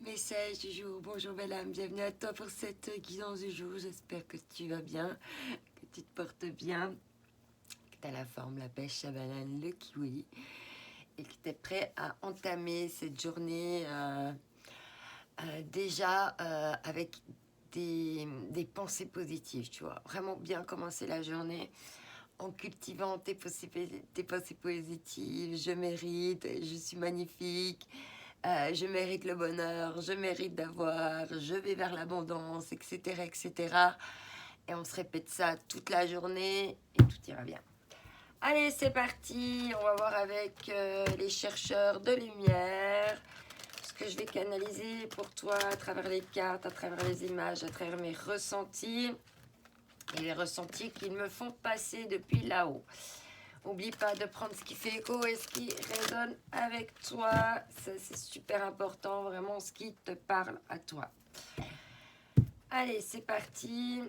Message du jour, bonjour belle âme, bienvenue à toi pour cette guidance du jour. J'espère que tu vas bien, que tu te portes bien, que tu as la forme, la pêche, la banane, le kiwi et que tu es prêt à entamer cette journée déjà avec des pensées positives, tu vois. Vraiment bien commencer la journée en cultivant tes pensées positives. Je mérite, je suis magnifique. Je mérite le bonheur, je mérite d'avoir, je vais vers l'abondance, etc., etc. Et on se répète ça toute la journée et tout ira bien. Allez, c'est parti. On va voir avec les chercheurs de lumière ce que je vais canaliser pour toi à travers les cartes, à travers les images, à travers mes ressentis et les ressentis qu'ils me font passer depuis là-haut. N'oublie pas de prendre ce qui fait écho et ce qui résonne avec toi. Ça, c'est super important, vraiment ce qui te parle à toi. Allez, c'est parti.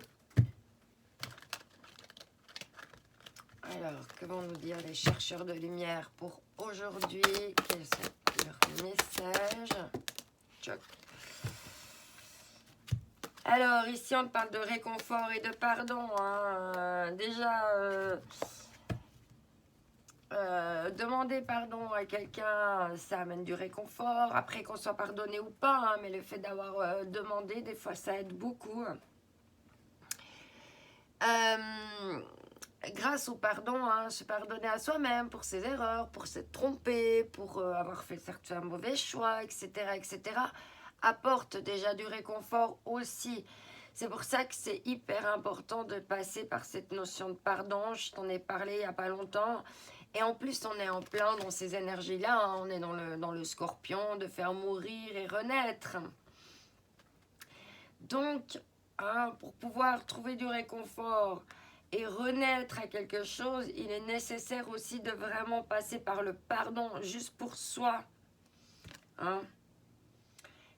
Alors, que vont nous dire les chercheurs de lumière pour aujourd'hui? Quels sont leurs messages? Tchoc. Alors, ici, on parle de réconfort et de pardon. Hein. Déjà... demander pardon à quelqu'un, ça amène du réconfort. Après, qu'on soit pardonné ou pas, hein, mais le fait d'avoir demandé, des fois, ça aide beaucoup. Grâce au pardon, hein, se pardonner à soi-même pour ses erreurs, pour s'être trompé, pour avoir fait certains mauvais choix, etc., etc., apporte déjà du réconfort aussi. C'est pour ça que c'est hyper important de passer par cette notion de pardon. Je t'en ai parlé il n'y a pas longtemps. Et en plus, on est en plein dans ces énergies-là. Hein. On est dans le scorpion, de faire mourir et renaître. Donc, hein, pour pouvoir trouver du réconfort et renaître à quelque chose, il est nécessaire aussi de vraiment passer par le pardon, juste pour soi. Hein.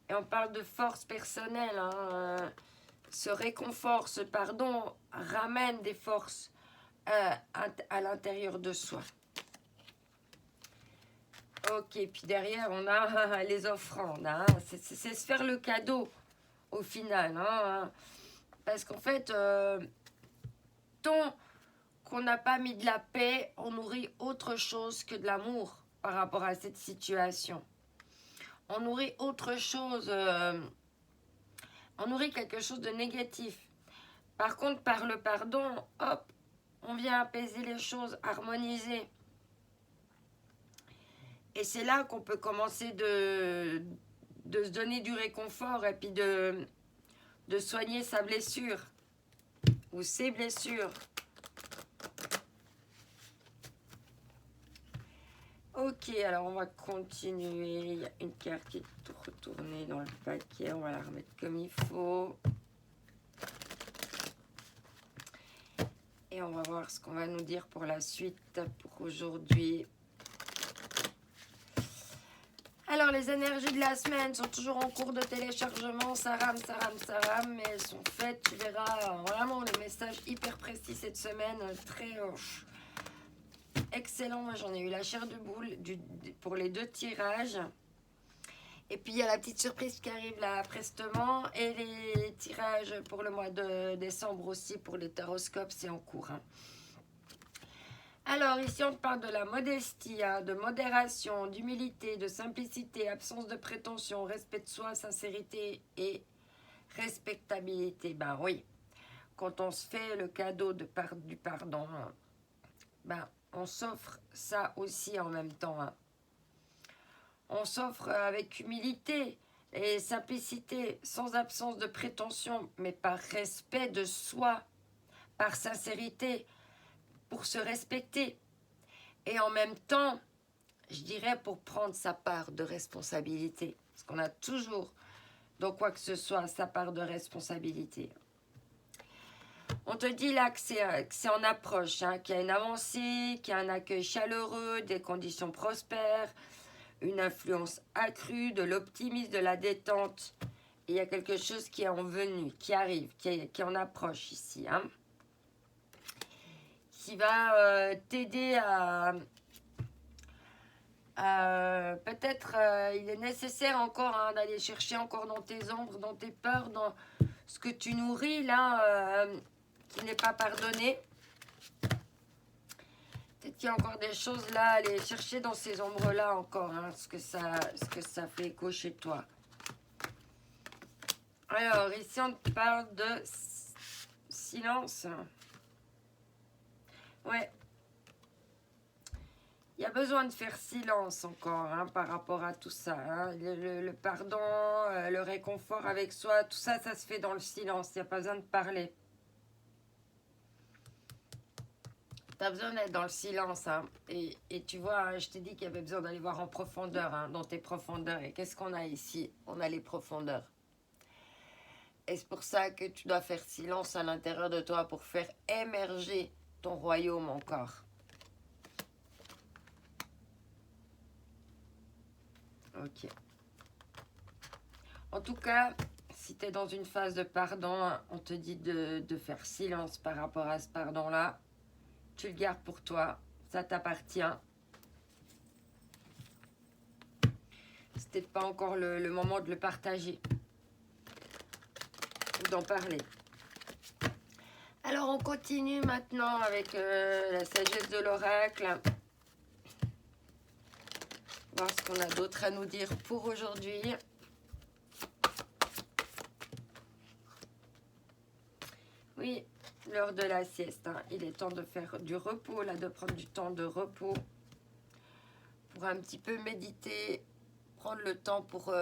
Et on parle de force personnelle. Hein. Ce réconfort, ce pardon ramène des forces à l'intérieur de soi. Ok, puis derrière, on a les offrandes. Hein. C'est se faire le cadeau, au final. Hein. Parce qu'en fait, tant qu'on n'a pas mis de la paix, on nourrit autre chose que de l'amour par rapport à cette situation. On nourrit autre chose, on nourrit quelque chose de négatif. Par contre, par le pardon, hop, on vient apaiser les choses, harmoniser. Et c'est là qu'on peut commencer de se donner du réconfort et puis de soigner sa blessure ou ses blessures. Ok, alors on va continuer. Il y a une carte qui est retournée dans le paquet. On va la remettre comme il faut. Et on va voir ce qu'on va nous dire pour la suite, pour aujourd'hui. Alors, les énergies de la semaine sont toujours en cours de téléchargement. Ça rame, ça rame, ça rame. Mais elles sont faites. Tu verras vraiment le message hyper précis cette semaine. Très excellent. Moi, j'en ai eu la chair de boule pour les 2 tirages. Et puis, il y a la petite surprise qui arrive là prestement. Et les tirages pour le mois de décembre aussi, pour les taroscopes, c'est en cours. Hein. Alors, ici, on parle de la modestie, hein, de modération, d'humilité, de simplicité, absence de prétention, respect de soi, sincérité et respectabilité. Ben oui, quand on se fait le cadeau du pardon, hein, ben, on s'offre ça aussi en même temps. Hein. On s'offre avec humilité et simplicité, sans absence de prétention, mais par respect de soi, par sincérité, pour se respecter. Et en même temps, je dirais pour prendre sa part de responsabilité. Parce qu'on a toujours, dans quoi que ce soit, sa part de responsabilité. On te dit là que c'est en approche, hein, qu'il y a une avancée, qu'il y a un accueil chaleureux, des conditions prospères, une influence accrue, de l'optimisme, de la détente. Et il y a quelque chose qui est en venue, qui arrive, qui est en approche ici. Hein, qui va t'aider Peut-être il est nécessaire encore d'aller chercher encore dans tes ombres, dans tes peurs, dans ce que tu nourris là, qui n'est pas pardonné. Peut-être qu'il y a encore des choses là à aller chercher dans ces ombres-là encore, ce que ça fait écho chez toi. Alors, ici, on te parle de silence. Ouais. Il y a besoin de faire silence encore par rapport à tout ça. Le pardon, le réconfort avec soi, tout ça, ça se fait dans le silence. Il n'y a pas besoin de parler. Tu as besoin d'être dans le silence. Et tu vois, je t'ai dit qu'il y avait besoin d'aller voir en profondeur, dans tes profondeurs. Et qu'est-ce qu'on a ici? On a les profondeurs. Et c'est pour ça que tu dois faire silence à l'intérieur de toi pour faire émerger ton royaume encore. Ok. En tout cas, si tu es dans une phase de pardon, on te dit de faire silence par rapport à ce pardon-là. Tu le gardes pour toi, ça t'appartient. C'est peut-être pas encore le moment de le partager ou d'en parler. Alors on continue maintenant avec la sagesse de l'oracle. Voir ce qu'on a d'autre à nous dire pour aujourd'hui. Oui, l'heure de la sieste. Il est temps de faire du repos, là, de prendre du temps de repos. Pour un petit peu méditer. Prendre le temps pour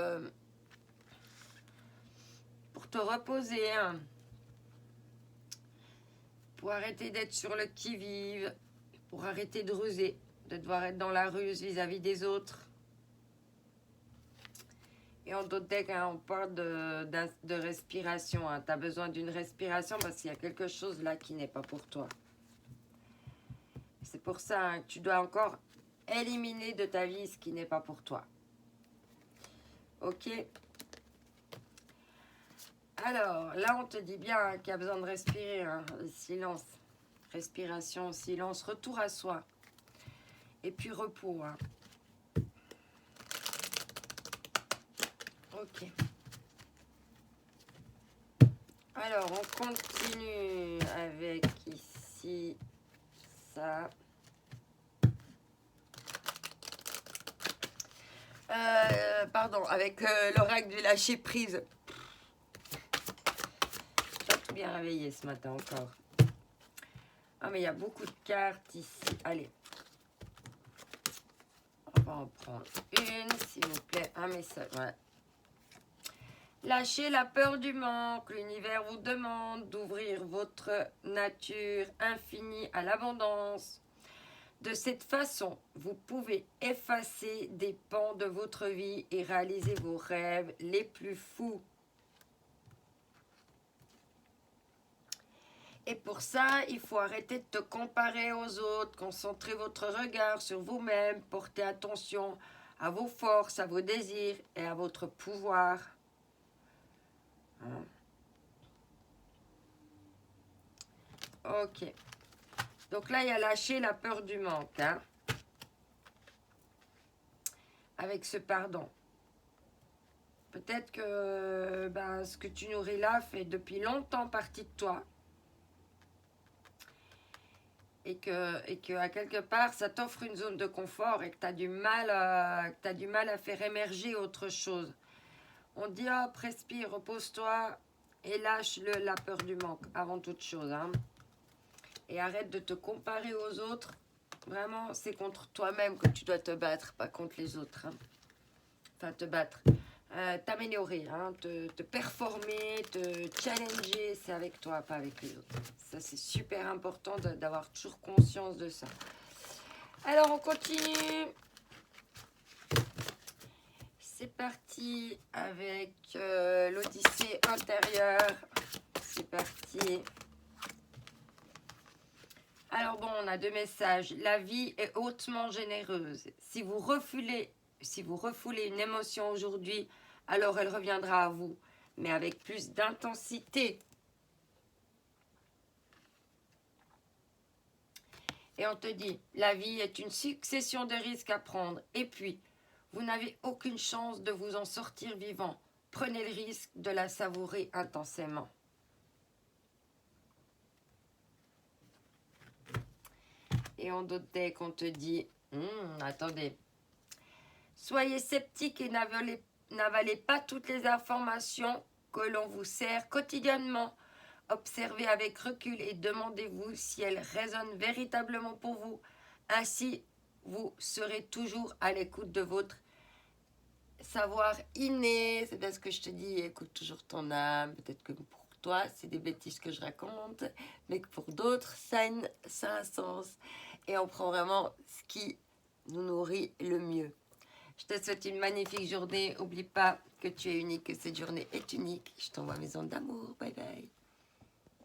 te reposer. Pour arrêter d'être sur le qui-vive. Pour arrêter de ruser. De devoir être dans la ruse vis-à-vis des autres. Et en d'autres decks, on parle de respiration. Tu as besoin d'une respiration parce qu'il y a quelque chose là qui n'est pas pour toi. C'est pour ça que tu dois encore éliminer de ta vie ce qui n'est pas pour toi. Ok. Alors, là, on te dit bien qu'il y a besoin de respirer. Silence. Respiration, silence, retour à soi. Et puis repos. Ok. Alors, on continue avec ici, ça. Pardon, avec l'oracle du lâcher prise. Pas tout bien réveillé ce matin encore. Ah, mais il y a beaucoup de cartes ici. Allez. On va en prendre une, s'il vous plaît. Un message, ouais. Lâchez la peur du manque. L'univers vous demande d'ouvrir votre nature infinie à l'abondance. De cette façon, vous pouvez effacer des pans de votre vie et réaliser vos rêves les plus fous. Et pour ça, il faut arrêter de te comparer aux autres, concentrer votre regard sur vous-même, porter attention à vos forces, à vos désirs et à votre pouvoir. Ok. Donc là, il y a lâché la peur du manque. Avec ce pardon. Peut-être que ce que tu nourris là fait depuis longtemps partie de toi. Et que à quelque part, ça t'offre une zone de confort et que tu as du mal à faire émerger autre chose. On dit, hop, respire, repose-toi et lâche la peur du manque avant toute chose. Et arrête de te comparer aux autres. Vraiment, c'est contre toi-même que tu dois te battre, pas contre les autres. Enfin, te battre. T'améliorer, te performer, te challenger, c'est avec toi, pas avec les autres. Ça, c'est super important d'avoir toujours conscience de ça. Alors, on continue. C'est parti avec l'Odyssée intérieure. C'est parti. Alors bon, on a deux messages. La vie est hautement généreuse. Si vous refoulez une émotion aujourd'hui, alors elle reviendra à vous, mais avec plus d'intensité. Et on te dit, la vie est une succession de risques à prendre. Et puis, vous n'avez aucune chance de vous en sortir vivant. Prenez le risque de la savourer intensément. Et en d'autres decks, on te dit, attendez, soyez sceptique et n'avalez pas toutes les informations que l'on vous sert quotidiennement. Observez avec recul et demandez-vous si elles résonnent véritablement pour vous. Ainsi, vous serez toujours à l'écoute de votre savoir inné. C'est bien ce que je te dis, écoute toujours ton âme. Peut-être que pour toi, c'est des bêtises que je raconte, mais que pour d'autres, ça a un sens. Et on prend vraiment ce qui nous nourrit le mieux. Je te souhaite une magnifique journée. N'oublie pas que tu es unique, que cette journée est unique. Je t'envoie mes ondes d'amour. Bye bye.